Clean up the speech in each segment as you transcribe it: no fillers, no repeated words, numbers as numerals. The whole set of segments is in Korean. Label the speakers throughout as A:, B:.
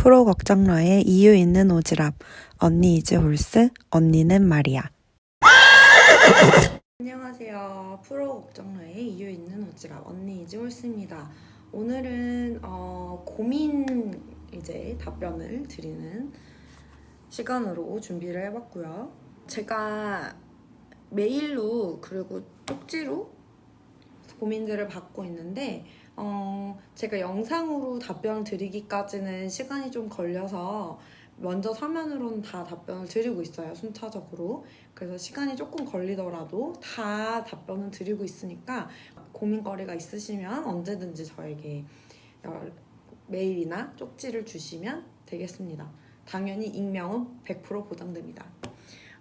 A: 프로 걱정러의 이유 있는 오지랖. 언니 이즈 홀스, 언니는 말이야. 안녕하세요. 프로 걱정러의 이유 있는 오지랖, 언니 이즈 홀스입니다. 오늘은 고민 답변을 드리는 시간으로 준비를 해봤고요. 제가 메일로 그리고 쪽지로 고민들을 받고 있는데 제가 영상으로 답변을 드리기까지는 시간이 좀 걸려서 먼저 서면으로는 다 답변을 드리고 있어요, 순차적으로. 그래서 시간이 조금 걸리더라도 다 답변을 드리고 있으니까 고민거리가 있으시면 언제든지 저에게 메일이나 쪽지를 주시면 되겠습니다. 당연히 익명은 100% 보장됩니다.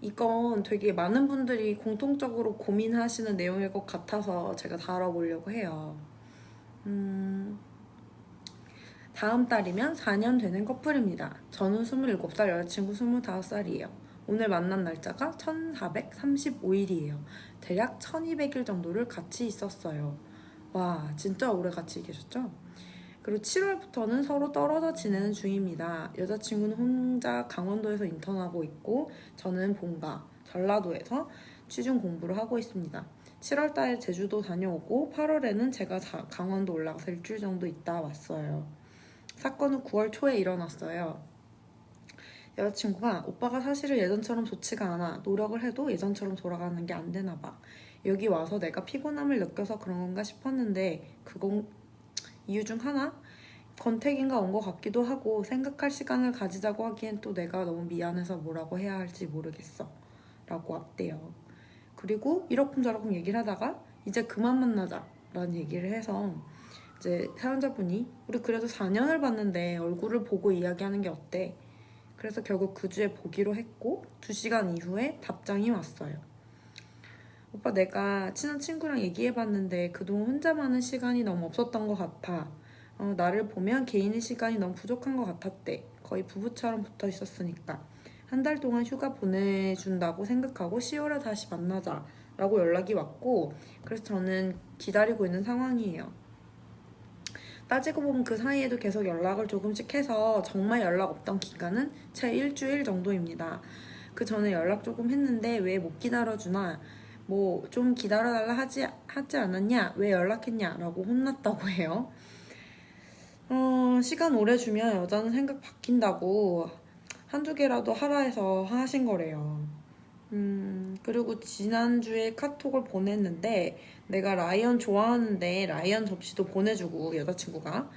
A: 이건 되게 많은 분들이 공통적으로 고민하시는 내용일 것 같아서 제가 다뤄보려고 해요. 다음 달이면 4년 되는 커플입니다. 저는 27살, 여자친구 25살이에요. 오늘 만난 날짜가 1435일이에요. 대략 1200일 정도를 같이 있었어요. 와, 진짜 오래 같이 계셨죠? 그리고 7월부터는 서로 떨어져 지내는 중입니다. 여자친구는 혼자 강원도에서 인턴하고 있고 저는 본가, 전라도에서 취준 공부를 하고 있습니다. 7월달에 제주도 다녀오고 8월에는 제가 강원도 올라가서 일주일 정도 있다 왔어요. 사건은 9월 초에 일어났어요. 여자친구가 오빠가 사실은 예전처럼 좋지가 않아. 노력을 해도 예전처럼 돌아가는 게 안 되나 봐. 여기 와서 내가 피곤함을 느껴서 그런 건가 싶었는데 그건 이유 중 하나? 권태기가 온 것 같기도 하고 생각할 시간을 가지자고 하기엔 또 내가 너무 미안해서 뭐라고 해야 할지 모르겠어 라고 왔대요. 그리고 이러쿵저러쿵 얘기를 하다가 이제 그만 만나자 라는 얘기를 해서 이제 사연자분이 우리 그래도 4년을 봤는데 얼굴을 보고 이야기하는 게 어때? 그래서 결국 그 주에 보기로 했고 2시간 이후에 답장이 왔어요. 오빠, 내가 친한 친구랑 얘기해봤는데 그동안 혼자만은 시간이 너무 없었던 것 같아. 나를 보면 개인의 시간이 너무 부족한 것 같았대. 거의 부부처럼 붙어 있었으니까. 한 달 동안 휴가 보내준다고 생각하고 10월에 다시 만나자 라고 연락이 왔고, 그래서 저는 기다리고 있는 상황이에요. 따지고 보면 그 사이에도 계속 연락을 조금씩 해서 정말 연락 없던 기간은 채 일주일 정도입니다. 그 전에 연락 조금 했는데 왜 못 기다려주나, 뭐 좀 기다려달라 하지 않았냐, 왜 연락했냐 라고 혼났다고 해요. 시간 오래 주면 여자는 생각 바뀐다고 한두 개라도 하라 해서 하신 거래요. 그리고 지난주에 카톡을 보냈는데 내가 라이언 좋아하는데 라이언 접시도 보내주고 여자친구가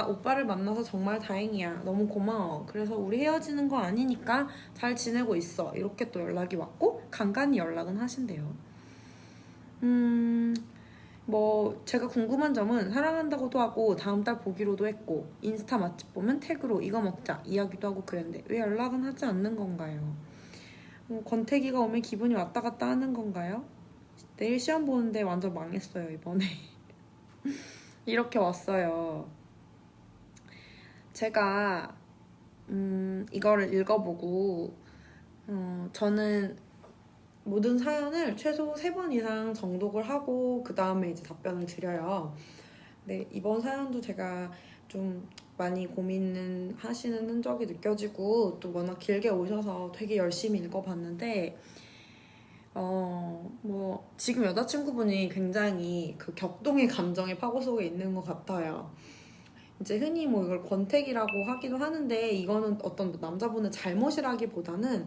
A: 오빠를 만나서 정말 다행이야. 너무 고마워. 그래서 우리 헤어지는 거 아니니까 잘 지내고 있어. 이렇게 또 연락이 왔고 간간히 연락은 하신대요. 제가 궁금한 점은 사랑한다고도 하고 다음 달 보기로도 했고 인스타 맛집 보면 태그로 이거 먹자 이야기도 하고 그랬는데 왜 연락은 하지 않는 건가요? 권태기가 오면 기분이 왔다 갔다 하는 건가요? 내일 시험 보는데 완전 망했어요, 이번에. 이렇게 왔어요. 제가 이거를 읽어보고 저는 모든 사연을 최소 3번 이상 정독을 하고 그 다음에 이제 답변을 드려요. 네, 이번 사연도 제가 좀 많이 고민은 하시는 흔적이 느껴지고 또 워낙 길게 오셔서 되게 열심히 읽어봤는데 지금 여자친구분이 굉장히 그 격동의 감정의 파고 속에 있는 것 같아요. 이제 흔히 이걸 권태기라고 하기도 하는데 이거는 어떤 남자분의 잘못이라기보다는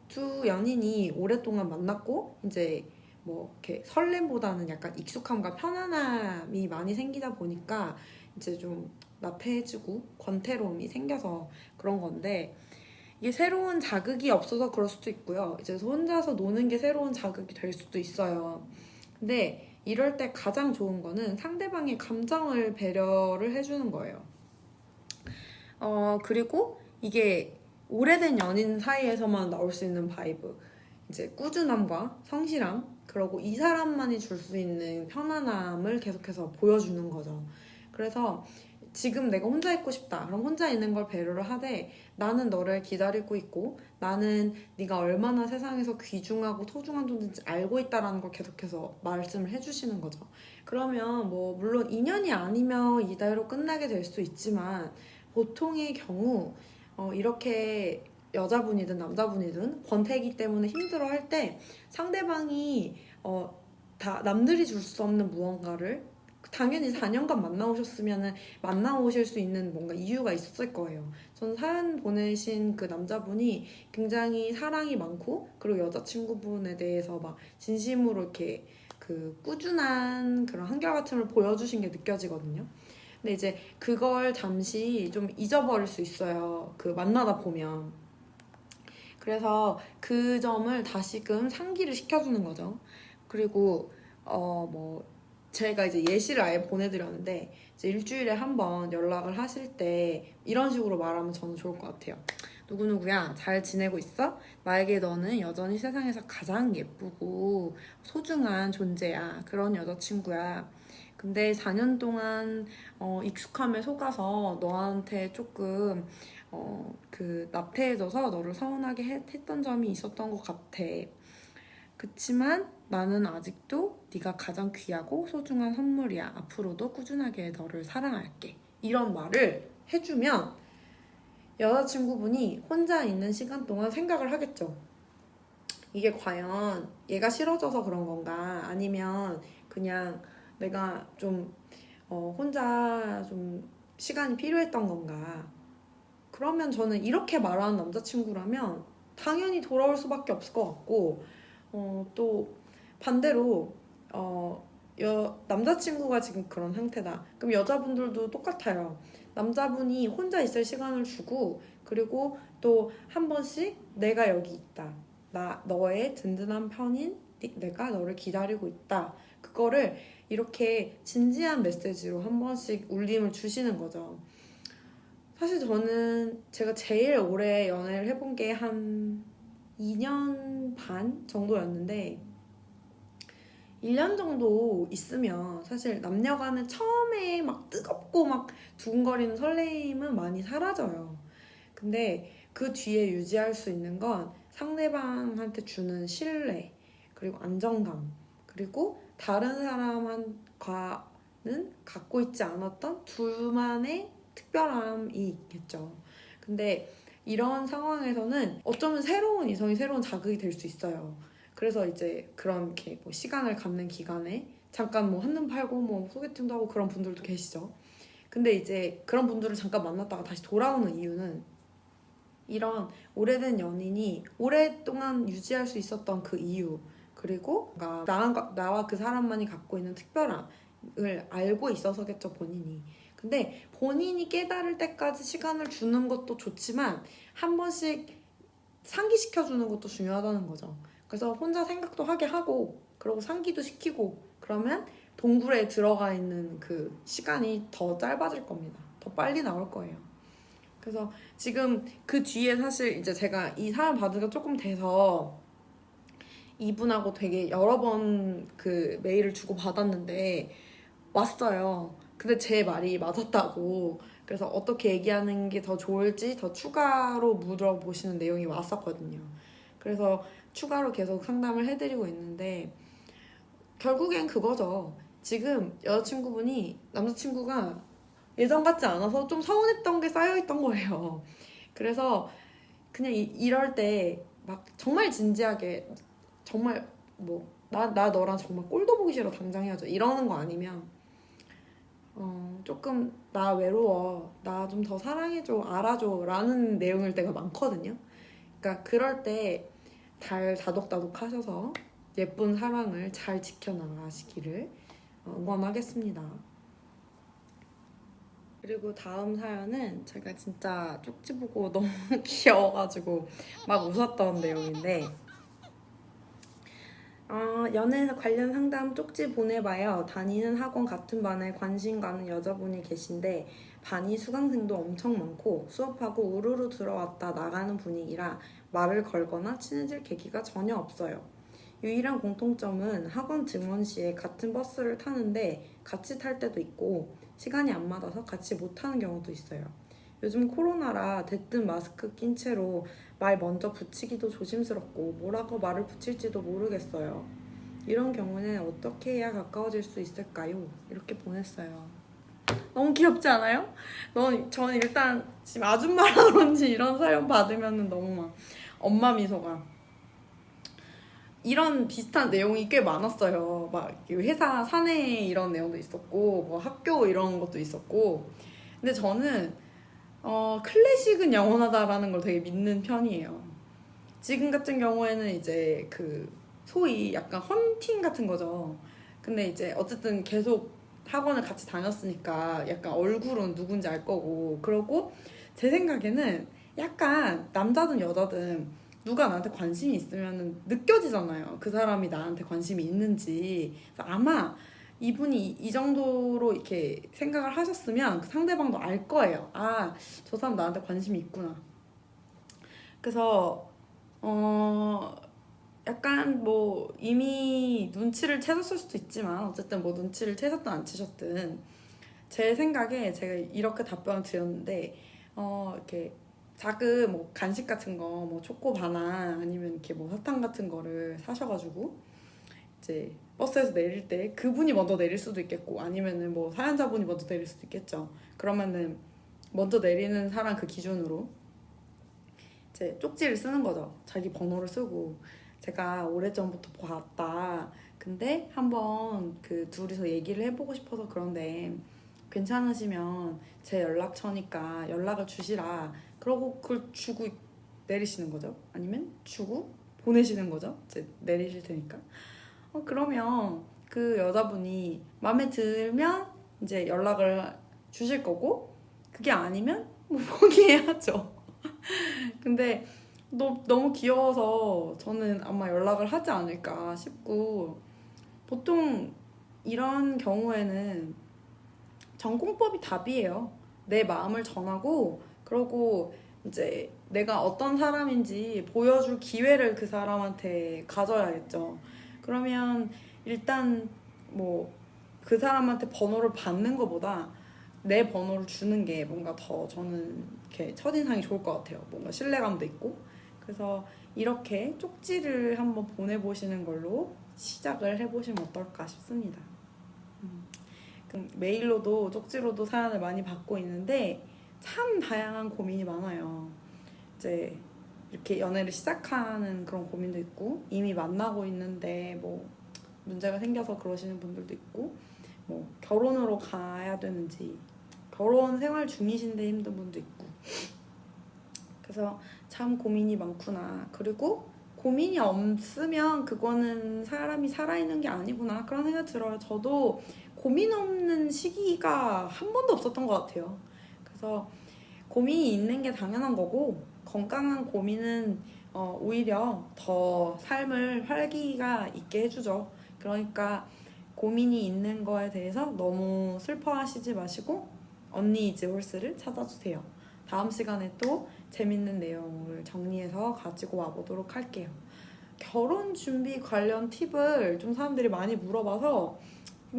A: 두 연인이 오랫동안 만났고 이제 이렇게 설렘보다는 약간 익숙함과 편안함이 많이 생기다 보니까 이제 좀 나태해지고 권태로움이 생겨서 그런 건데 이게 새로운 자극이 없어서 그럴 수도 있고요. 이제 혼자서 노는 게 새로운 자극이 될 수도 있어요. 근데 이럴 때 가장 좋은 거는 상대방의 감정을 배려를 해주는 거예요. 그리고 이게 오래된 연인 사이에서만 나올 수 있는 바이브, 이제 꾸준함과 성실함, 그리고 이 사람만이 줄 수 있는 편안함을 계속해서 보여주는 거죠. 그래서 지금 내가 혼자 있고 싶다. 그럼 혼자 있는 걸 배려를 하되 나는 너를 기다리고 있고 나는 네가 얼마나 세상에서 귀중하고 소중한 존재인지 알고 있다라는 걸 계속해서 말씀을 해주시는 거죠. 그러면 뭐 물론 인연이 아니면 이대로 끝나게 될 수 있지만 보통의 경우 이렇게 여자분이든 남자분이든 권태기 때문에 힘들어할 때 상대방이 다 남들이 줄 수 없는 무언가를 당연히 4년간 만나오셨으면 만나오실 수 있는 뭔가 이유가 있었을 거예요. 전 사연 보내신 그 남자분이 굉장히 사랑이 많고 그리고 여자친구분에 대해서 막 진심으로 이렇게 그 꾸준한 그런 한결같음을 보여주신 게 느껴지거든요. 근데 이제 그걸 잠시 좀 잊어버릴 수 있어요. 그 만나다 보면. 그래서 그 점을 다시금 상기를 시켜주는 거죠. 그리고 뭐 제가 이제 예시를 아예 보내드렸는데 이제 일주일에 한 번 연락을 하실 때 이런 식으로 말하면 저는 좋을 것 같아요. 누구누구야, 잘 지내고 있어? 나에게 너는 여전히 세상에서 가장 예쁘고 소중한 존재야. 그런 여자친구야. 근데 4년 동안 익숙함에 속아서 너한테 조금 그 나태해져서 너를 서운하게 했던 점이 있었던 것 같아. 그치만 나는 아직도 네가 가장 귀하고 소중한 선물이야. 앞으로도 꾸준하게 너를 사랑할게. 이런 말을 해주면 여자친구분이 혼자 있는 시간 동안 생각을 하겠죠. 이게 과연 얘가 싫어져서 그런 건가? 아니면 그냥 내가 좀 혼자 좀 시간이 필요했던 건가? 그러면 저는 이렇게 말하는 남자친구라면 당연히 돌아올 수밖에 없을 것 같고 또 반대로 남자친구가 지금 그런 상태다. 그럼 여자분들도 똑같아요. 남자분이 혼자 있을 시간을 주고 그리고 또 한 번씩 내가 여기 있다. 너의 든든한 편인 내가 너를 기다리고 있다. 그거를 이렇게 진지한 메시지로 한 번씩 울림을 주시는 거죠. 사실 저는 제가 제일 오래 연애를 해본 게 한 2년 반 정도였는데 1년 정도 있으면 사실 남녀 간에 처음에 막 뜨겁고 막 두근거리는 설레임은 많이 사라져요. 근데 그 뒤에 유지할 수 있는 건 상대방한테 주는 신뢰, 그리고 안정감, 그리고 다른 사람과는 갖고 있지 않았던 둘만의 특별함이 있겠죠. 근데 이런 상황에서는 어쩌면 새로운 이성이 새로운 자극이 될 수 있어요. 그래서 이제 그런 게 뭐 시간을 갖는 기간에 잠깐 뭐 한눈 팔고 뭐 소개팅도 하고 그런 분들도 계시죠. 근데 이제 그런 분들을 잠깐 만났다가 다시 돌아오는 이유는 이런 오래된 연인이 오랫동안 유지할 수 있었던 그 이유, 그리고 나와 그 사람만이 갖고 있는 특별함을 알고 있어서겠죠, 본인이. 근데 본인이 깨달을 때까지 시간을 주는 것도 좋지만 한 번씩 상기시켜주는 것도 중요하다는 거죠. 그래서 혼자 생각도 하게 하고 그리고 상기도 시키고 그러면 동굴에 들어가 있는 그 시간이 더 짧아질 겁니다. 더 빨리 나올 거예요. 그래서 지금 그 뒤에 사실 이제 제가 이 사연 받은 게 조금 돼서 이분하고 되게 여러 번 그 메일을 주고 받았는데 왔어요. 근데 제 말이 맞았다고. 그래서 어떻게 얘기하는 게 더 좋을지 더 추가로 물어보시는 내용이 왔었거든요. 그래서 추가로 계속 상담을 해드리고 있는데 결국엔 그거죠. 지금 남자친구가 예전 같지 않아서 좀 서운했던 게 쌓여있던 거예요. 그래서 그냥 이럴 때 막 정말 진지하게 정말 뭐 나 너랑 정말 꼴도 보기 싫어 당장 헤어져 이러는 거 아니면 조금 나 외로워 나 좀 더 사랑해줘 알아줘 라는 내용일 때가 많거든요. 그러니까 그럴 때 잘 다독다독 하셔서 예쁜 사랑을 잘 지켜나가시기를 응원하겠습니다. 그리고 다음 사연은 제가 진짜 쪽지 보고 너무 귀여워가지고 막 웃었던 내용인데 연애에서 관련 상담 쪽지 보내봐요. 다니는 학원 같은 반에 관심 가는 여자분이 계신데 반이 수강생도 엄청 많고 수업하고 우르르 들어왔다 나가는 분위기라 말을 걸거나 친해질 계기가 전혀 없어요. 유일한 공통점은 학원 증원 시에 같은 버스를 타는데 같이 탈 때도 있고 시간이 안 맞아서 같이 못하는 경우도 있어요. 요즘 코로나라 대뜸 마스크 낀 채로 말 먼저 붙이기도 조심스럽고 뭐라고 말을 붙일지도 모르겠어요. 이런 경우는 어떻게 해야 가까워질 수 있을까요? 이렇게 보냈어요. 너무 귀엽지 않아요? 저는 일단 지금 아줌마라 그런지 이런 사연 받으면 너무 막 엄마 미소가. 이런 비슷한 내용이 꽤 많았어요. 막 회사 사내 이런 내용도 있었고 뭐 학교 이런 것도 있었고. 근데 저는 클래식은 영원하다라는 걸 되게 믿는 편이에요. 지금 같은 경우에는 이제 그 소위 약간 헌팅 같은 거죠. 근데 이제 어쨌든 계속 학원을 같이 다녔으니까 약간 얼굴은 누군지 알 거고, 그러고 제 생각에는 약간 남자든 여자든 누가 나한테 관심이 있으면 느껴지잖아요. 그 사람이 나한테 관심이 있는지. 그래서 아마 이분이 이 정도로 이렇게 생각을 하셨으면 그 상대방도 알 거예요. 아, 저 사람 나한테 관심이 있구나. 그래서 약간 뭐 이미 눈치를 채셨을 수도 있지만 어쨌든 뭐 눈치를 채셨든 안 채셨든 제 생각에 제가 이렇게 답변을 드렸는데 이렇게 작은 뭐 간식 같은 거 뭐 초코 바나 아니면 이렇게 뭐 사탕 같은 거를 사셔가지고 이제 버스에서 내릴 때 그분이 먼저 내릴 수도 있겠고 아니면은 뭐 사연자분이 먼저 내릴 수도 있겠죠. 그러면은 먼저 내리는 사람 그 기준으로 이제 쪽지를 쓰는 거죠. 자기 번호를 쓰고 제가 오래전부터 봤다. 근데 한번 그 둘이서 얘기를 해보고 싶어서 그런데 괜찮으시면 제 연락처니까 연락을 주시라. 그러고 그걸 주고 내리시는 거죠. 아니면 주고 보내시는 거죠. 이제 내리실 테니까. 그러면 그 여자분이 마음에 들면 이제 연락을 주실 거고 그게 아니면 뭐 포기해야죠. 근데 너무 귀여워서 저는 아마 연락을 하지 않을까 싶고 보통 이런 경우에는 전공법이 답이에요. 내 마음을 전하고 그러고 이제 내가 어떤 사람인지 보여줄 기회를 그 사람한테 가져야겠죠. 그러면 일단 뭐 그 사람한테 번호를 받는 것보다 내 번호를 주는 게 뭔가 더 저는 이렇게 첫인상이 좋을 것 같아요. 뭔가 신뢰감도 있고. 그래서 이렇게 쪽지를 한번 보내보시는 걸로 시작을 해보시면 어떨까 싶습니다. 메일로도 쪽지로도 사연을 많이 받고 있는데 참 다양한 고민이 많아요. 이제 이렇게 연애를 시작하는 그런 고민도 있고 이미 만나고 있는데 뭐 문제가 생겨서 그러시는 분들도 있고 뭐 결혼으로 가야 되는지 결혼 생활 중이신데 힘든 분도 있고 그래서 참 고민이 많구나. 그리고 고민이 없으면 그거는 사람이 살아있는 게 아니구나 그런 생각 들어요. 저도 고민 없는 시기가 한 번도 없었던 것 같아요. 그래서 고민이 있는 게 당연한 거고 건강한 고민은 오히려 더 삶을 활기가 있게 해주죠. 그러니까 고민이 있는 거에 대해서 너무 슬퍼하시지 마시고 언니 이즈 홀스를 찾아주세요. 다음 시간에 또 재밌는 내용을 정리해서 가지고 와보도록 할게요. 결혼 준비 관련 팁을 좀 사람들이 많이 물어봐서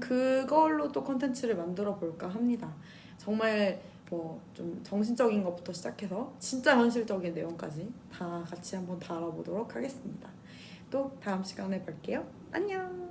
A: 그걸로 또 컨텐츠를 만들어 볼까 합니다. 정말 뭐 좀 정신적인 것부터 시작해서 진짜 현실적인 내용까지 다 같이 한번 다뤄보도록 하겠습니다. 또 다음 시간에 뵐게요. 안녕!